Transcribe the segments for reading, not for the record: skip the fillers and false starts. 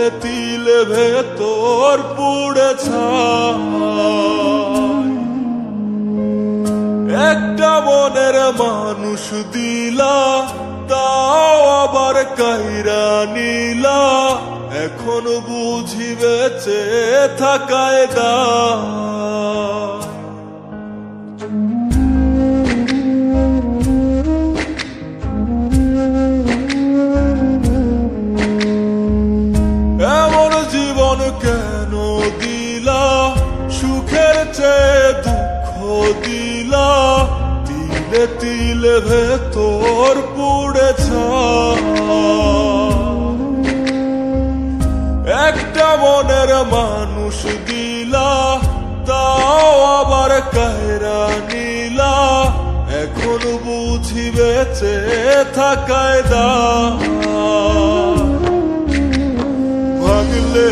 তিলে তিলে ভেতর পুড়ে ছাই। একটা মনের মানুষ দিলা, তাও আবার কাইরা নিলা, এখন বুঝি বেঁচে থাকায় দায়। এমন জীবন কেন দিলা, সুখের চেয়ে দুঃখ দিলা, তিলে তিলে ভেতর পুড়ে ছাই। একটা মনের মানুষ দিলা, তাও আবার কায়রা নিলা, এখন বুঝি বেঁচে থাকায় দায়। ভাঙলে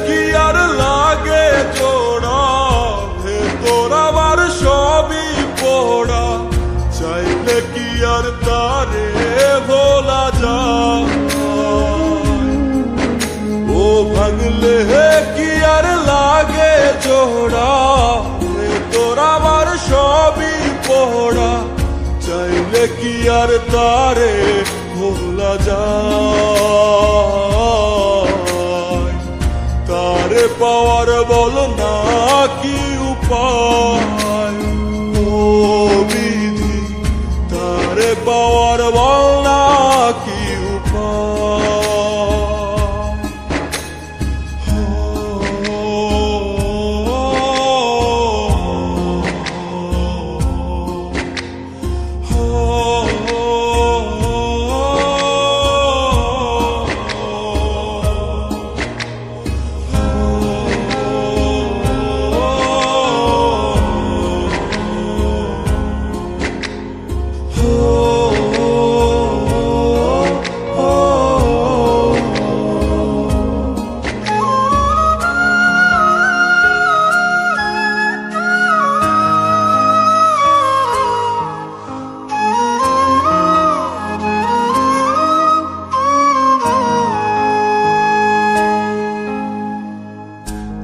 কি আর লাগে জোড়া, ভেতর আমার সবই পোড়া, চাইলে কি আর তারে ভোলা যায়। ও ভাঙলে কি আর লাগে জোড়া, ভেতর আমার সবই পোড়া, চাইলে কি আর তারে ভোলা যায়। তারে পাওয়ার বল না কি উপায়, ও বিধি তারে পাওয়ার বল না কি উপায়।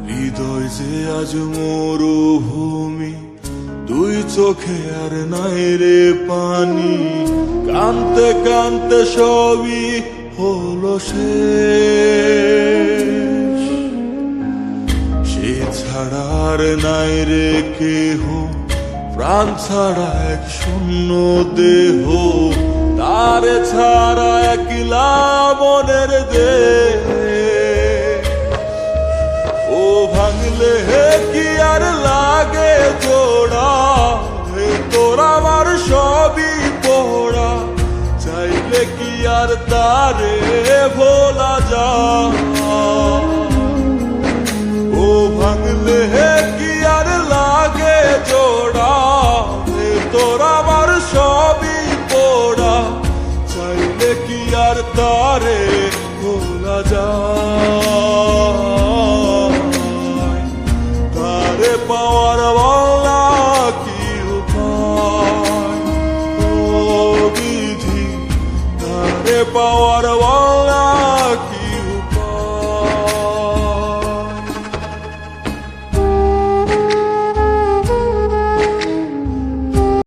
হৃদয় যে আজ মরুভূমি, দুই চোখে আর নাই রে পানি, কানতে কানতে সবই হলো শেষ। সে ছাড়া আর নাই রে কেহ, প্রাণ ছাড়া এক শূন্য দেহ, তারে ছাড়া একলা মনের দেহ। ও ভাঙলে কি আর লাগে জোড়া, ভেতর আমার সবই পোড়া, চাইলে কি আর তারে ভোলা যায়। ও ভাঙলে কি আর লাগে জোড়া, ভেতর আমার সবই পোড়া, চাইলে কি আর তারে ভোলা যায়। তারে পাওয়ার বলা কি উপায়, ও বিধি তারে পাওয়ার